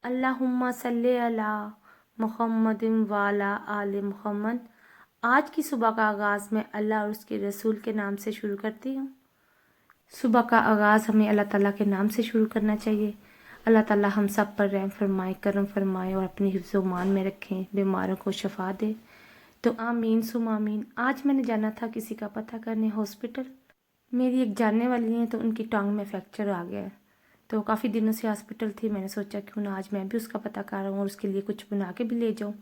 अल्लाहुम्मा सल्ले अला मुहम्मदिन वाला आले मुहम्मद। आज की सुबह का आगाज़ मैं अल्लाह और उसके रसूल के नाम से शुरू करती हूँ। सुबह का आगाज़ हमें अल्लाह ताला के नाम से शुरू करना चाहिए। अल्लाह ताला हम सब पर रहम फरमाए, करम फरमाए और अपनी हिफ्ज़ व मान में रखें, बीमारों को शफा दे। तो आमीन सुम आमीन। आज मैंने जाना था किसी का पता करने हॉस्पिटल। मेरी एक जानने वाली है, तो उनकी टांग में फ्रैक्चर आ गया है। तो काफ़ी दिनों से हॉस्पिटल थी, मैंने सोचा क्यों ना आज मैं भी उसका पता कर रहा हूँ और उसके लिए कुछ बना के भी ले जाऊँ।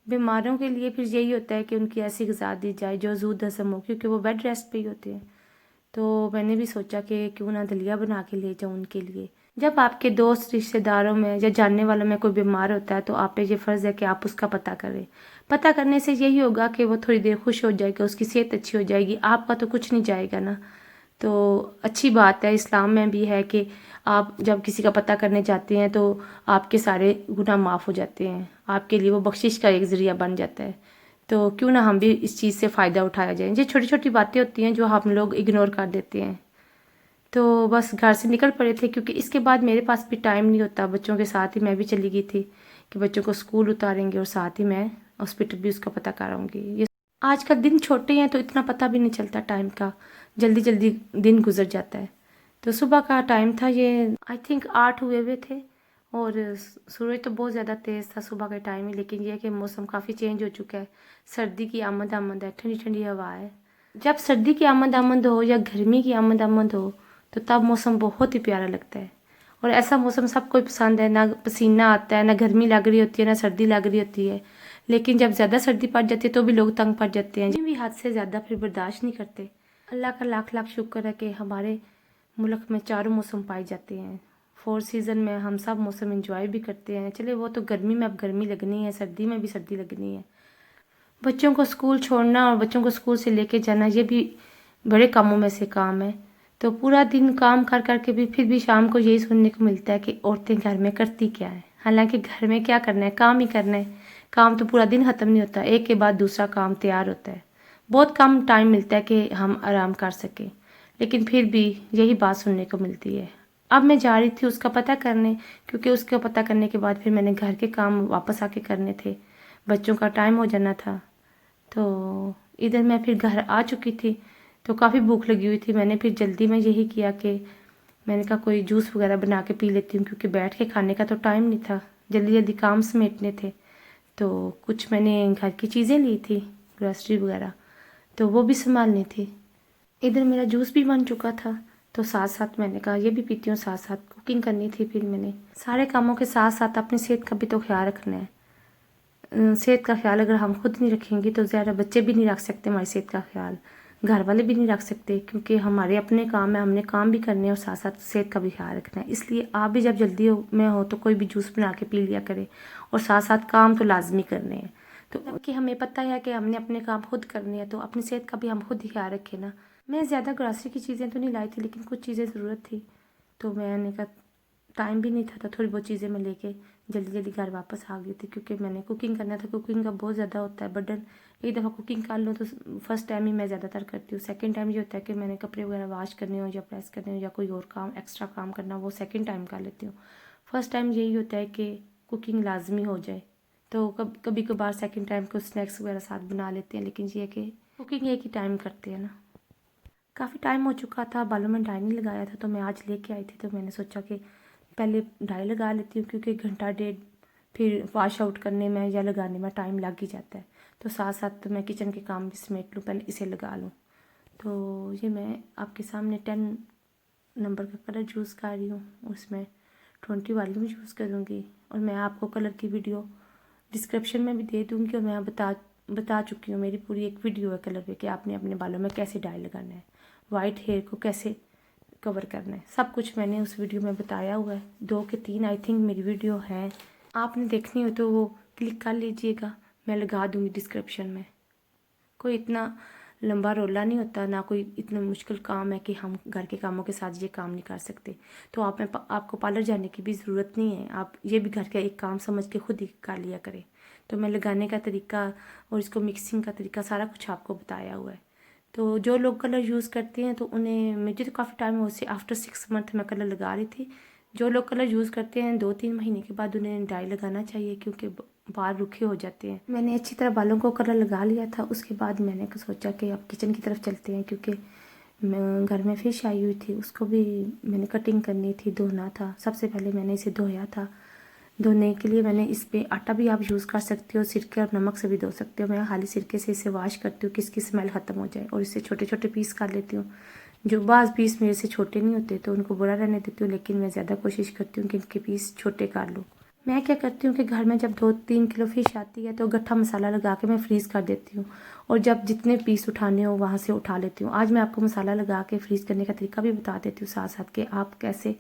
बीमारों के लिए फिर यही होता है कि उनकी ऐसी ग़िज़ा दी जाए जो ज़ूद हज़म हो, क्योंकि वो बेड रेस्ट पे ही होते हैं। तो मैंने भी सोचा कि क्यों ना दलिया बना के ले जाऊँ उनके लिए। जब आपके दोस्त रिश्तेदारों में या जानने वालों में कोई बीमार होता है तो आप पे ये फ़र्ज़ है कि आप उसका पता करें। पता करने से यही होगा कि वो थोड़ी देर खुश हो जाएगा, उसकी सेहत अच्छी हो जाएगी, आपका तो कुछ नहीं जाएगा ना। तो अच्छी बात है, इस्लाम में भी है कि आप जब किसी का पता करने जाते हैं तो आपके सारे गुनाह माफ़ हो जाते हैं, आपके लिए वो बख्शिश का एक ज़रिया बन जाता है। तो क्यों ना हम भी इस चीज़ से फ़ायदा उठाया जाए। ये छोटी छोटी बातें होती हैं जो हम लोग इग्नोर कर देते हैं। तो बस घर से निकल पड़े थे, क्योंकि इसके बाद मेरे पास भी टाइम नहीं होता। बच्चों के साथ ही मैं भी चली गई थी कि बच्चों को स्कूल उतारेंगे और साथ ही मैं हॉस्पिटल भी उसका पता कराऊंगी। ये आजकल दिन छोटे हैं तो इतना पता भी नहीं चलता टाइम का, जल्दी जल्दी दिन गुजर जाता है। तो सुबह का टाइम था, ये आई थिंक 8 हुए हुए थे और सूरज तो बहुत ज़्यादा तेज़ था सुबह के टाइम ही। लेकिन यह है कि मौसम काफ़ी चेंज हो चुका है, सर्दी की आमद आमद है, ठंडी ठंडी हवा है। जब सर्दी की आमद आमद हो या गर्मी की आमद आमद हो तो तब मौसम बहुत ही प्यारा लगता है। और ऐसा मौसम सबको पसंद है, ना पसीना आता है, ना गर्मी लग रही होती है, ना सर्दी लग रही होती है। लेकिन जब ज़्यादा सर्दी पड़ जाती है तो भी लोग तंग पड़ जाते हैं, भी हद से ज़्यादा फिर बर्दाश्त नहीं करते। अल्लाह का लाख लाख शुक्र है कि हमारे मुल्क में चारों मौसम पाए जाते हैं। 4 सीज़न में हम सब मौसम इंजॉय भी करते हैं। चले वो तो गर्मी में अब गर्मी लगनी है, सर्दी में भी सर्दी लगनी है। बच्चों को स्कूल छोड़ना और बच्चों को स्कूल से लेके जाना, ये भी बड़े कामों में से काम है। तो पूरा दिन काम कर कर के भी फिर भी शाम को यही सुनने को मिलता है कि औरतें घर में करती क्या है। हालांकि घर में क्या करना है, काम ही करना है। काम तो पूरा दिन ख़त्म नहीं होता, एक के बाद दूसरा काम तैयार होता है। बहुत कम टाइम मिलता है कि हम आराम कर सकें, लेकिन फिर भी यही बात सुनने को मिलती है। अब मैं जा रही थी उसका पता करने, क्योंकि उसका पता करने के बाद फिर मैंने घर के काम वापस आके करने थे, बच्चों का टाइम हो जाना था। तो इधर मैं फिर घर आ चुकी थी, तो काफ़ी भूख लगी हुई थी। मैंने फिर जल्दी में यही किया कि मैंने कहा कोई जूस वगैरह बना के पी लेती हूँ, क्योंकि बैठ के खाने का तो टाइम नहीं था, जल्दी जल्दी काम समेटने थे। तो कुछ मैंने घर की चीज़ें ली थी, ग्रॉसरी वगैरह, तो वो भी संभालनी थी। इधर मेरा जूस भी बन चुका था, तो साथ साथ मैंने कहा ये भी पीती हूँ, साथ साथ कुकिंग करनी थी। फिर मैंने सारे कामों के साथ साथ अपनी सेहत का भी तो ख्याल रखना है। सेहत का ख्याल अगर हम खुद नहीं रखेंगे तो ज़्यादा बच्चे भी नहीं रख सकते हमारी सेहत का ख्याल, घर वाले भी नहीं रख सकते, क्योंकि हमारे अपने काम है, हमने काम भी करने हैं और साथ साथ सेहत का भी ख्याल रखना है। इसलिए आप भी जब जल्दी में हो तो कोई भी जूस बना के पी लिया करें, और साथ साथ काम तो लाजमी करने हैं। तो कि हमें पता है कि हमने अपने काम खुद करने हैं, तो अपनी सेहत का भी हम खुद ही ख्याल रखें ना। मैं ज़्यादा ग्रॉसरी की चीज़ें तो नहीं लाई थी, लेकिन कुछ चीज़ें ज़रूरत थी, तो मैंने कहा टाइम भी नहीं था, तो थोड़ी बहुत चीज़ें मैं लेके जल्दी जल्दी घर वापस आ गई थी, क्योंकि मैंने कुकिंग करना था। कुकिंग का बहुत ज़्यादा होता है बर्डन। एक दफ़ा कुकिंग कर लूँ तो फर्स्ट टाइम ही मैं ज़्यादातर करती हूँ। सेकंड टाइम ये होता है कि मैंने कपड़े वगैरह वॉश करने हो या प्रेस करने हो या कोई और काम एक्स्ट्रा काम करना, वो सेकंड टाइम कर लेती हूँ। फर्स्ट टाइम यही होता है कि कुकिंग लाजमी हो जाए, तो कभी कभार सेकंड टाइम को स्नैक्स वगैरह साथ बना लेते हैं, लेकिन ये है कि कुकिंग एक ही टाइम करते हैं ना। काफ़ी टाइम हो चुका था, बालों में डाई नहीं लगाया था, तो मैं आज लेके आई थी। तो मैंने सोचा कि पहले डाई लगा लेती हूँ, क्योंकि घंटा डेढ़ फिर वॉश आउट करने में या लगाने में टाइम लग ही जाता है। तो साथ साथ मैं किचन के काम भी समेट लूँ, पहले इसे लगा लूँ। तो ये मैं आपके सामने 10 नंबर का कलर चूज़ कर रही हूँ, उसमें 20 वाली भी यूज़ करूँगी। और मैं आपको कलर की वीडियो डिस्क्रिप्शन में भी दे दूँगी, और मैं बता चुकी हूँ, मेरी पूरी एक वीडियो है कलर पे कि आपने अपने बालों में कैसे डाई लगाना है, वाइट हेयर को कैसे कवर करना है, सब कुछ मैंने उस वीडियो में बताया हुआ है। 2 के 3 आई थिंक मेरी वीडियो है, आपने देखनी हो तो वो क्लिक कर लीजिएगा, मैं लगा दूँगी डिस्क्रिप्शन में। कोई इतना लंबा रोला नहीं होता, ना कोई इतना मुश्किल काम है कि हम घर के कामों के साथ ये काम नहीं कर सकते। तो आपको पार्लर जाने की भी ज़रूरत नहीं है, आप ये भी घर का एक काम समझ के खुद ही कर लिया करें। तो मैं लगाने का तरीका और इसको मिक्सिंग का तरीका सारा कुछ आपको बताया हुआ है। तो जो लोग कलर यूज़ करते हैं तो उन्हें, मुझे तो काफ़ी टाइम हो से आफ्टर 6 मंथ मैं कलर लगा रही थी, जो लोग कलर यूज़ करते हैं 2-3 महीने के बाद उन्हें डाई लगाना चाहिए, क्योंकि बाल रुखे हो जाते हैं। मैंने अच्छी तरह बालों को कलर लगा लिया था। उसके बाद मैंने सोचा कि अब किचन की तरफ चलते हैं, क्योंकि घर में फ़िश आई हुई थी, उसको भी मैंने कटिंग करनी थी, धोना था। सबसे पहले मैंने इसे धोया था। धोने के लिए मैंने इस पर आटा भी आप यूज़ कर सकते हो, सिरके और नमक से भी धो सकते हो। मैं खाली सिरके से इसे वॉश करती हूँ कि इसकी स्मेल ख़त्म हो जाए, और इसे छोटे छोटे पीस कर लेती हूँ। जो बाज़ पीस मेरे से छोटे नहीं होते तो उनको बुरा रहने देती हूँ, लेकिन मैं ज़्यादा कोशिश करती हूँ कि इनके पीस छोटे कर लूँ। मैं क्या करती हूँ कि घर में जब 2-3 किलो फ़िश आती है तो गट्ठा मसाला लगा के मैं फ्रीज़ कर देती हूँ, और जब जितने पीस उठाने हो वहाँ से उठा लेती हूँ। आज मैं आपको मसाला लगा के फ्रीज़ करने का तरीका भी बता देती हूँ साथ साथ, कि आप कैसे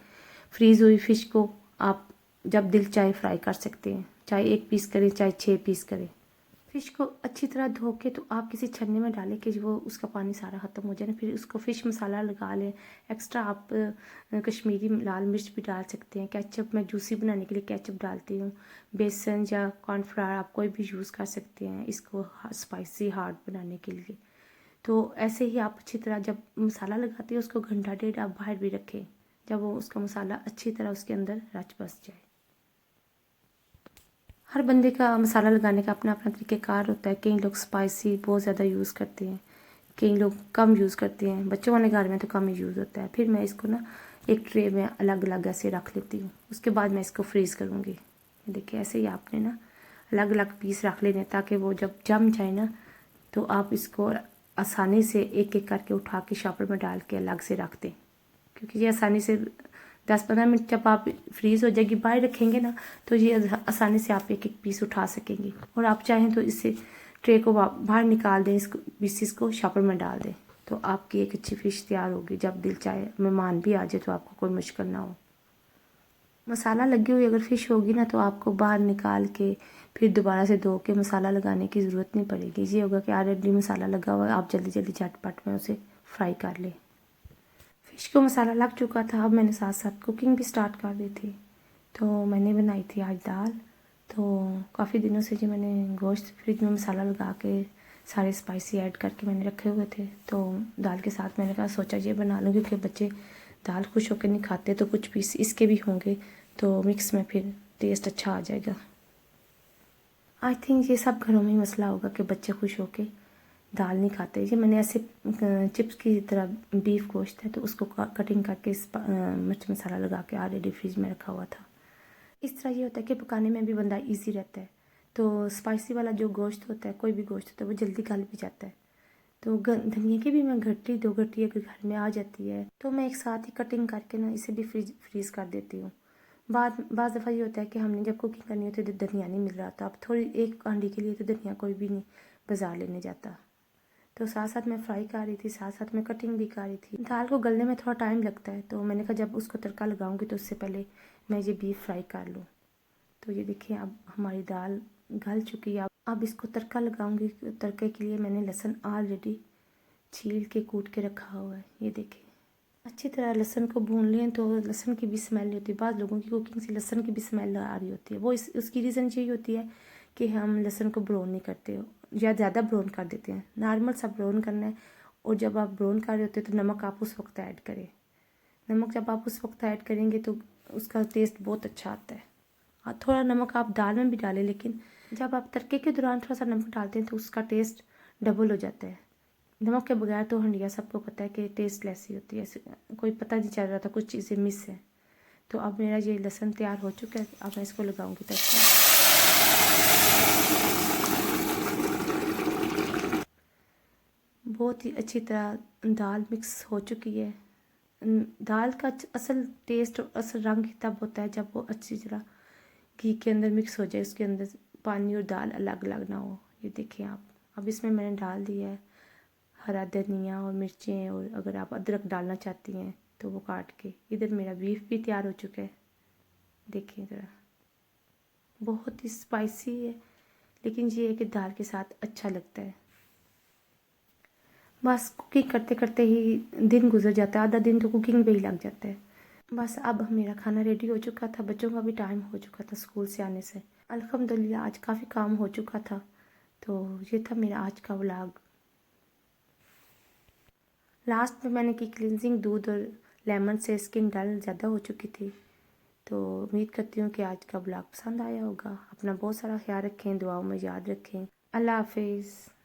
फ्रीज़ हुई फ़िश को आप जब दिल चाहे फ्राई कर सकते हैं, चाहे 1 पीस करें चाहे 6 पीस करें। फ़िश को अच्छी तरह धो के तो आप किसी छन्नी में डालें कि वो उसका पानी सारा ख़त्म हो जाए ना। फिर उसको फ़िश मसाला लगा लें। एक्स्ट्रा आप कश्मीरी लाल मिर्च भी डाल सकते हैं। केचप मैं जूसी बनाने के लिए केचप डालती हूँ। बेसन या कॉर्नफ्लावर आप कोई भी यूज़ कर सकते हैं इसको स्पाइसी हार्ड बनाने के लिए। तो ऐसे ही आप अच्छी तरह जब मसाला लगाते हैं उसको घंटा डेढ़ आप बाहर भी रखें, जब वो उसका मसाला अच्छी तरह उसके अंदर रच बस जाए। हर बंदे का मसाला लगाने का अपना अपना तरीक़ेकार होता है। कई लोग स्पाइसी बहुत ज़्यादा यूज़ करते हैं, कई लोग कम यूज़ करते हैं। बच्चों वाले घर में तो कम ही यूज़ होता है। फिर मैं इसको ना एक ट्रे में अलग अलग ऐसे रख लेती हूँ। उसके बाद मैं इसको फ्रीज़ करूँगी। देखिए ऐसे ही आपने ना अलग अलग पीस रख लेने, ताकि वो जब जम जाए ना तो आप इसको आसानी से एक एक करके उठा के शॉपर में डाल के अलग से रख दें, क्योंकि ये आसानी से 10-15 मिनट जब आप फ्रीज़ हो जाएगी बाहर रखेंगे ना तो ये आसानी से आप एक एक पीस उठा सकेंगे। और आप चाहें तो इससे ट्रे को बाहर निकाल दें, इसको पीसीस को शॉपर में डाल दें, तो आपकी एक अच्छी फ़िश तैयार होगी। जब दिल चाहे मेहमान भी आ जाए तो आपको कोई मुश्किल ना हो। मसाला लगी हुई अगर फ़िश होगी ना तो आपको बाहर निकाल के फिर दोबारा से धो के मसाला लगाने की ज़रूरत नहीं पड़ेगी। ये होगा कि ऑलरेडी मसाला लगा हुआ है, आप जल्दी जल्दी झटपट में उसे फ्राई कर लें। फ़िश को मसाला लग चुका था, अब मैंने साथ साथ कुकिंग भी स्टार्ट कर दी थी। तो मैंने बनाई थी आज दाल। तो काफ़ी दिनों से जो मैंने गोश्त फ्रिज में मसाला लगा के सारे स्पाइसी ऐड करके मैंने रखे हुए थे, तो दाल के साथ मैंने कहा सोचा ये बना लूँ, क्योंकि बच्चे दाल खुश होकर नहीं खाते, तो कुछ पीस इसके भी होंगे तो मिक्स में फिर टेस्ट अच्छा आ जाएगा। आई थिंक ये सब घरों में ही मसला होगा कि बच्चे खुश होके दाल नहीं खाते। ये मैंने ऐसे चिप्स की तरह बीफ गोश्त है तो उसको कटिंग करके मिर्च मसाला लगा के ऑलरेडी फ्रिज में रखा हुआ था। इस तरह ये होता है कि पकाने में भी बंदा इजी रहता है। तो स्पाइसी वाला जो गोश्त होता है, कोई भी गोश्त होता है, वो जल्दी गल भी जाता है। तो धनिया की भी मैं गट्टी 2 गट्टी अगर घर में आ जाती है तो मैं एक साथ ही कटिंग करके ना इसे भी फ्रीज़ कर देती हूँ। बाज़ दफ़ा ये होता है कि हमने जब कुकिंग करनी होती है तो धनिया नहीं मिल रहा था। अब थोड़ी एक हांडी के लिए तो धनिया कोई भी नहीं बाज़ार लेने जाता। तो साथ साथ मैं फ्राई कर रही थी, साथ साथ मैं कटिंग भी कर रही थी। दाल को गलने में थोड़ा टाइम लगता है, तो मैंने कहा जब उसको तड़का लगाऊंगी तो उससे पहले मैं ये बीफ फ्राई कर लूँ। तो ये देखिए अब हमारी दाल गल चुकी है। अब इसको तड़का लगाऊंगी। तड़के के लिए मैंने लहसुन ऑलरेडी छील के कूट के रखा हुआ है। ये देखिए अच्छी तरह लहसुन को भून लें तो लहसुन की भी स्मेल नहीं होती। बाद लोगों की कुकिंग से लहसुन की भी स्मेल आ रही होती है। वो उसकी रीज़न यही होती है कि हम लहसुन को ब्राउन नहीं करते हो या ज़्यादा ब्राउन कर देते हैं। नॉर्मल सा ब्राउन करना है, और जब आप ब्राउन कर रहे होते हैं तो नमक आप उस वक्त ऐड करें। नमक जब आप उस वक्त ऐड करेंगे तो उसका टेस्ट बहुत अच्छा आता है। और थोड़ा नमक आप दाल में भी डालें, लेकिन जब आप तड़के के दौरान थोड़ा सा नमक डालते हैं तो उसका टेस्ट डबल हो जाता है। नमक के बगैर तो हंडिया सबको पता है कि टेस्टलेस ही होती है, कोई पता नहीं चल रहा था, कुछ चीज़ें मिस हैं। तो अब मेरा ये लहसुन तैयार हो चुका है, अब मैं इसको लगाऊंगी तड़का। बहुत ही अच्छी तरह दाल मिक्स हो चुकी है। दाल का असल टेस्ट और असल रंग ही तब होता है जब वो अच्छी तरह घी के अंदर मिक्स हो जाए, उसके अंदर पानी और दाल अलग अलग ना हो। ये देखिए आप, अब इसमें मैंने डाल दिया है हरा धनिया और मिर्चें, और अगर आप अदरक डालना चाहती हैं तो वो काट के। इधर मेरा बीफ भी तैयार हो चुका है, देखिए ज़रा। बहुत ही स्पाइसी है, लेकिन ये है कि दाल के साथ अच्छा लगता है। बस कुकिंग करते करते ही दिन गुजर जाता है, आधा दिन तो कुकिंग पे ही लग जाता है। बस अब मेरा खाना रेडी हो चुका था, बच्चों का भी टाइम हो चुका था स्कूल से आने से। अल्हम्दुलिल्लाह आज काफ़ी काम हो चुका था। तो ये था मेरा आज का व्लॉग। लास्ट में मैंने की क्लिनजिंग दूध और लेमन से स्किन डल ज़्यादा हो चुकी थी, तो उम्मीद करती हूँ कि आज का ब्लॉग पसंद आया होगा। अपना बहुत सारा ख्याल रखें, दुआओं में याद रखें। अल्लाह हाफिज़।